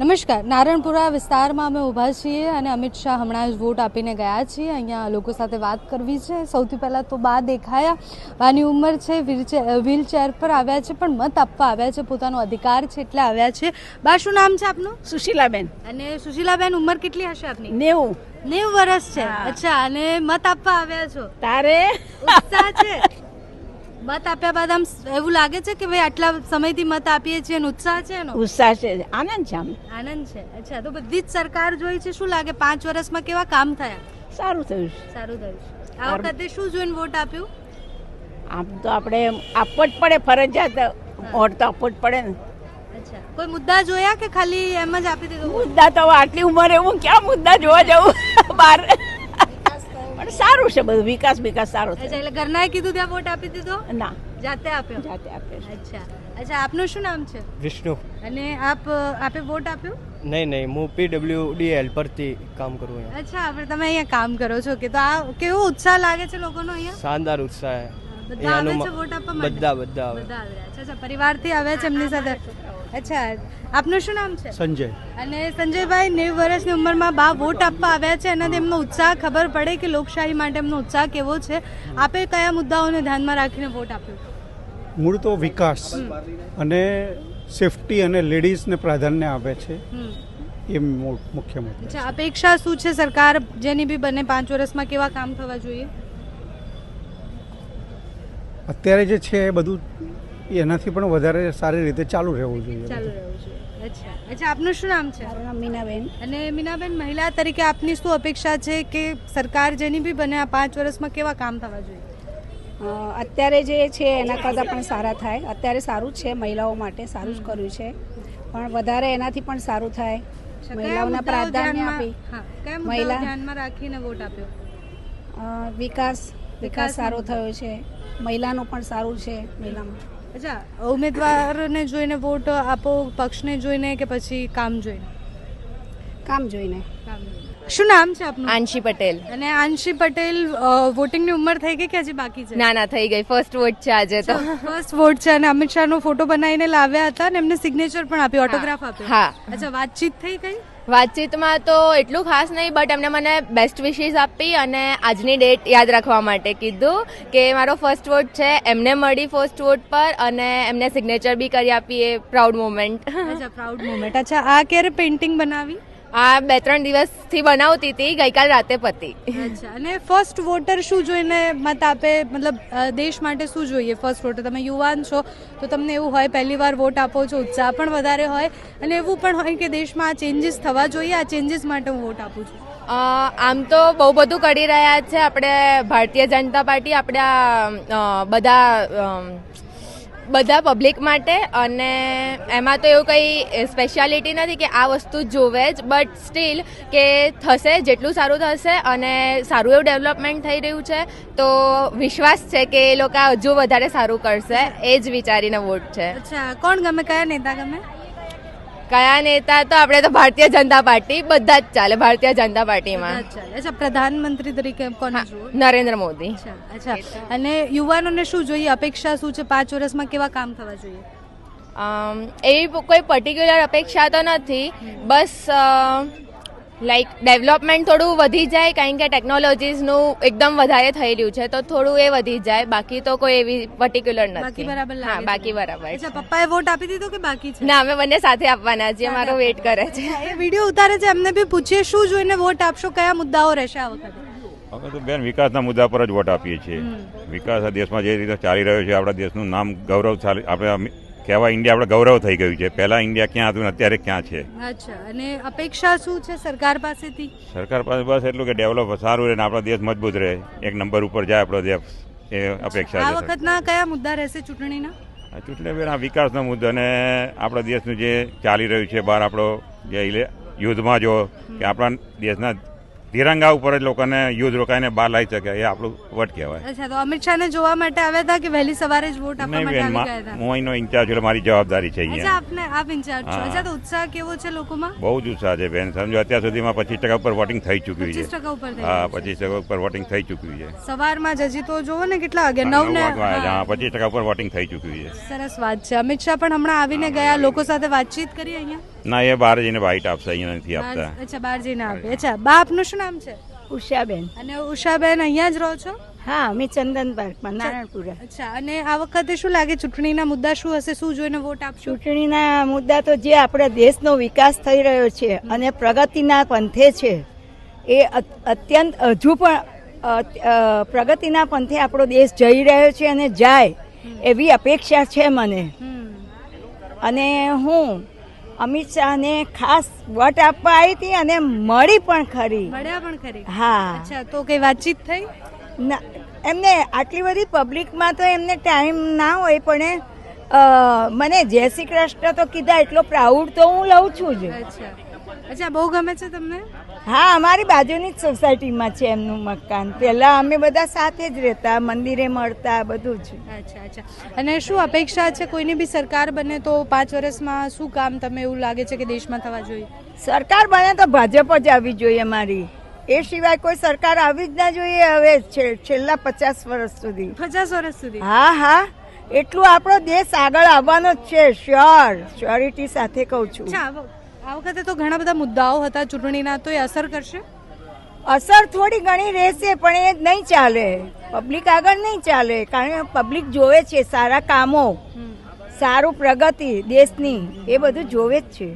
નમસ્કાર. નારણપુરા વિસ્તારમાં અમે ઊભા છીએ અને અમિત શાહ હમણાં જ વોટ આપીને ગયા છીએ. અહીંયા લોકો સાથે વાત કરવી છે. સૌથી પહેલાં તો બા દેખાયા. બાની ઉંમર છે, વ્હીલચેર પર આવ્યા છે, પણ મત આપવા આવ્યા છે, પોતાનો અધિકાર છે એટલે આવ્યા છે. બા, શું નામ છે આપનું? સુશીલાબેન. અને સુશીલાબેન, ઉંમર કેટલી હશે આપની? 90 વર્ષ છે. અચ્છા, અને મત આપવા આવ્યા છો? તારે ઉત્સાહ છે? મત આપ્યા બાદ આમ એવું લાગે છે કે ભાઈ આટલા સમયથી મત આપીએ છીએ, ઉત્સાહ છે એનો? ઉત્સાહ છે, આનંદ છે, આનંદ છે. અચ્છા, તો બધી જ સરકાર જોઈ છે, શું લાગે 5 વર્ષમાં કેવા કામ થયા? સારું થયું. સારું થયું. આ વખતે શું જોઈને વોટ આપ્યું? આમ તો આપણે આપવો જ પડે, ફરજિયાત વોટ તો આપવો જ પડે ને. અચ્છા, કોઈ મુદ્દા જોયા કે ખાલી એમ જ આપી દીધું? મુદ્દા તો આટલી ઉંમરે હું ક્યાં મુદ્દા જોવા જવું બહાર. પણ સારું છે બધું, વિકાસ સારો છે. અચ્છા, એટલે ઘરનાએ કીધું ત્યાં વોટ આપી દીધો? ના, જાતે આપ્યો. અચ્છા, આપનું શું નામ છે? વિષ્ણુ. અને આપે વોટ આપ્યો? નહીં, હું PWD હેલ્પરથી કામ કરું છું. અચ્છા, આપણે તમે અહીંયા કામ કરો છો કે તો આ કેવો ઉત્સાહ લાગે છે લોકોનો અહીંયા? શાનદાર ઉત્સાહ બધા આવે છે વોટ આપવા માટે? બધા આવે. બધા આવે. અચ્છા, પરિવારથી આવે છે એમની સાથે. અચ્છા, આપનું શું નામ છે? સંજય. અને સંજયભાઈ, 90 વર્ષની ઉંમરમાં બા વોટ આપવા આવ્યા છે, એનાથી એમનો ઉત્સાહ ખબર પડે કે લોકશાહી માટે એમનો ઉત્સાહ કેવો છે. આપે કયા મુદ્દાઓને ધ્યાનમાં રાખીને વોટ આપ્યો? મૂળ તો વિકાસ અને સેફટી અને લેડીઝને પ્રાધાન્ય આપે છે, એ મુખ્ય મુદ્દો. અચ્છા, અપેક્ષા શું છે સરકાર જેની બી બને 5 વર્ષમાં કેવા કામ થવા જોઈએ? અત્યારે જે છે એ બધું એનાથી પણ વધારે સારી રીતે ચાલુ રહેવું જોઈએ. અચ્છા, આપનું શું નામ છે? મીનાબેન. અને મીનાબેન, મહિલા તરીકે આપની શું અપેક્ષા છે કે સરકાર જેની બી બને આ 5 વર્ષમાં કેવા કામ થવા જોઈએ? અત્યારે જે છે એના કરતાં પણ સારા થાય. અત્યારે સારું જ છે, મહિલાઓ માટે સારું જ કર્યું છે, પણ વધારે એનાથી પણ સારું થાય. મહિલાઓને પ્રાધાન્ય આપી મહિલા ધ્યાનમાં રાખીને વોટ આપ્યો. વિકાસ સારો થયો છે, મહિલાનું પણ સારું છે. મહિલામાં અચ્છા, ઉમેદવારને જોઈને વોટ આપો, પક્ષને જોઈને કે પછી કામ જોઈને? કામ જોઈને. શું નામ છે આપનું? આંશી પટેલ. અને આંશી પટેલ, વોટિંગની ઉંમર થઈ ગઈ કે હજી બાકી છે? ના, થઈ ગઈ. ફર્સ્ટ વોટ છે આજે તો. ફર્સ્ટ વોટ છે. અને અમિત શાહનો ફોટો બનાવીને લાવ્યા હતા અને એમને સિગ્નેચર પણ આપ્યું, ઓટોગ્રાફ આપ્યો. હા. અચ્છા, વાતચીત થઈ ગઈ? વાતચીતમાં તો એટલું ખાસ નહીં, બટ એમને મને બેસ્ટ વિશીસ આપી અને આજની ડેટ યાદ રાખવા માટે કીધું કે મારો ફર્સ્ટ વોટ છે, એમને મળી ફર્સ્ટ વોટ પર અને એમને સિગ્નેચર બી કરી આપી. એ પ્રાઉડ મોમેન્ટ. અચ્છા, પ્રાઉડ મોમેન્ટ. અચ્છા, આ ક્યારે પેઇન્ટિંગ બનાવી? આ 2-3 દિવસથી બનાવતી હતી, ગઈકાલ રાતે પતી. અચ્છા, અને ફર્સ્ટ વોટર શું જોઈને મત આપે? મતલબ દેશ માટે શું જોઈએ ફર્સ્ટ વોટર? તમે યુવાન છો તો તમને એવું હોય, પહેલી વાર વોટ આપો છો, ઉત્સાહ પણ વધારે હોય અને એવું પણ હોય કે દેશમાં આ ચેન્જીસ થવા જોઈએ, આ ચેન્જીસ માટે હું વોટ આપું છું. આમ તો બહુ બધું કરી રહ્યા છે આપણે ભારતીય જનતા પાર્ટી, આપણા બધા પબ્લિક માટે. અને એમાં તો એવું કંઈ સ્પેશિયાલિટી નથી કે આ વસ્તુ જોવે જ, બટ સ્ટીલ કે થશે, જેટલું સારું થશે અને સારું એવું ડેવલપમેન્ટ થઈ રહ્યું છે તો વિશ્વાસ છે કે એ લોકો હજુ વધારે સારું કરશે, એ જ વિચારીને વોટ છે. અચ્છા, કોણ ગમે? કયા નેતા ગમે? કયા નેતા તો આપણે તો ભારતીય જનતા પાર્ટી, બધા જ ચાલે ભારતીય જનતા પાર્ટીમાં. અચ્છા, પ્રધાનમંત્રી તરીકે કોને જુઓ? નરેન્દ્ર મોદી. અચ્છા, અને યુવાનોને શું જોઈએ? અપેક્ષા શું છે 5 વર્ષમાં કેવા કામ થવા જોઈએ? એવી કોઈ પર્ટિક્યુલર અપેક્ષા તો નથી, બસ લાઈક ડેવલપમેન્ટ થોડું વધી જાય, કારણ કે ટેકનોલોજીસનું એકદમ વધારે થઈ રહ્યું છે તો થોડું એ વધી જાય. બાકી તો કોઈ એવી પર્ટિક્યુલર નથી. બાકી બરાબર લાગે? હા, બાકી બરાબર. અચ્છા, પપ્પાએ વોટ આપી દીધો કે બાકી છે? ના, અમે બંને સાથે આપવાના છીએ, મારો વેઇટ કરે છે. એ વિડીયો ઉતારે છે, એમને બી પૂછીએ શું જોઈને વોટ આપશો, કયા મુદ્દાઓ રહેશે આ વખતે? અમે તો બેન વિકાસના મુદ્દા પર જ વોટ આપીએ છીએ. વિકાસ આ દેશમાં જે રીતે ચાલી રહ્યો છે, આપણા દેશનું નામ ગૌરવશાળી, આપણે કહેવાય ઇન્ડિયા આપણે ગૌરવ થઈ ગયું છે. પહેલા ઇન્ડિયા ક્યાં હતું ને અત્યારે ક્યાં છે. અચ્છા, અને અપેક્ષા શું છે સરકાર પાસેથી? સરકાર પાસે બસ એટલું કે ડેવલપ સારું રહે ને આપણો દેશ મજબૂત રહે, એક નંબર ઉપર જાય આપણો દેશ, એ અપેક્ષા છે. આ વખતના કયા મુદ્દા રહેશે ચૂંટણીના? ચૂંટણી બેન આ વિકાસનો મુદ્દો અને આપણા દેશનું જે ચાલી રહ્યું છે બહાર, આપણો જે યુદ્ધમાં જો કે આપણા દેશના તિરંગા ઉપર જ લોકોને યુદ્ધ રોકાઈને બહાર લાવી શકે, એ આપણું વટ કહેવાય. અચ્છા, તો અમિત શાહને જોવા માટે આવ્યા હતા કે વહેલી સવારે જ વોટ આપવા માટે આવી ગયા હતા? હું અહીંનો ઇન્ચાર્જ છું, મારી જવાબદારી છે અહીંયા. અચ્છા, આપ ઇન્ચાર્જ છો. અચ્છા, તો ઉત્સાહ કેવો છે લોકોમાં? બહુ જ ઉત્સાહ છે બેન. સમજો અત્યાર સુધીમાં 25% ઉપર વોટિંગ થઈ ચૂક્યું છે. 25% ઉપર? હા, 25% ઉપર વોટિંગ થઈ ચૂક્યું છે. સવારમાં જ હજી તો જોવો ને કેટલા વાગે? 9 ને 25% ઉપર વોટિંગ થઈ ચૂક્યું છે. સરસ વાત છે. અમિત શાહ પણ હમણાં આવીને ગયા, લોકો સાથે વાતચીત કરી અહીંયા? ના, એ બહાર જઈને બાઇટ આપશે, અહીંયા નથી આપતા. અચ્છા, બહાર જઈને આપે. અચ્છા, બા આપનું શું નામ છે? ઉષાબેન. અને ઉષાબેન અહીંયા જ રહો છો? હા, અમે ચંદન પાર્કમાં નારાયણપુરા. અચ્છા, અને આ વખતે શું લાગે ચૂંટણીના મુદ્દા શું હશે? શું જોઈને વોટ આપશો? ચૂંટણીના મુદ્દા તો જે આપણા દેશનો વિકાસ થઈ રહ્યો છે અને પ્રગતિના પંથે છે એ અત્યંત હજુ પણ પ્રગતિના પંથે આપણો દેશ જઈ રહ્યો છે અને જાય એવી અપેક્ષા છે મને. અને હું અમિત શાહને ખાસ વોટ આપવા આવી હતી અને મળી પણ ખરી. મળ્યા પણ ખરી? હા. અચ્છા, તો કઈ વાતચીત થઈ? ના, એમને આટલી બધી પબ્લિકમાં તો એમને ટાઈમ ના હોય, પણ મને જય શ્રી કૃષ્ણ તો કીધા એટલો પ્રાઉડ તો હું લઉં છું જ. અચ્છા, અચ્છા, બહુ ગમે છે તમને? હા, અમારી બાજુની જ સોસાયટીમાં છે એમનું મકાન. પહેલા અમે બધા સાથે જ રહેતા, મંદિરે મળતા, બધું જ. અચ્છા, અચ્છા. અને શું અપેક્ષા છે કોઈની બી સરકાર બને તો 5 વર્ષમાં શું કામ તમે એવું લાગે છે કે દેશમાં થવા જોઈએ? સરકાર બને તો ભાજપ જ આવવી જોઈએ અમારી. એ સિવાય કોઈ સરકાર આવી જ ના જોઈએ હવે છેલ્લા 50 વર્ષ સુધી. 50 વર્ષ સુધી? હા, હા, એટલું આપણો દેશ આગળ આવવાનો જ છે. શ્યોરિટી સાથે કહું છું. અચ્છા, આ વખતે તો ઘણા બધા મુદ્દાઓ હતા ચૂંટણીના, તો એ અસર કરશે? અસર થોડી ઘણી રહેશે, પણ એ નહીં ચાલે. પબ્લિક આગળ નહીં ચાલે, કારણ કે પબ્લિક જોવે છે સારા કામો, સારું પ્રગતિ દેશની, એ બધું જોવે જ છે.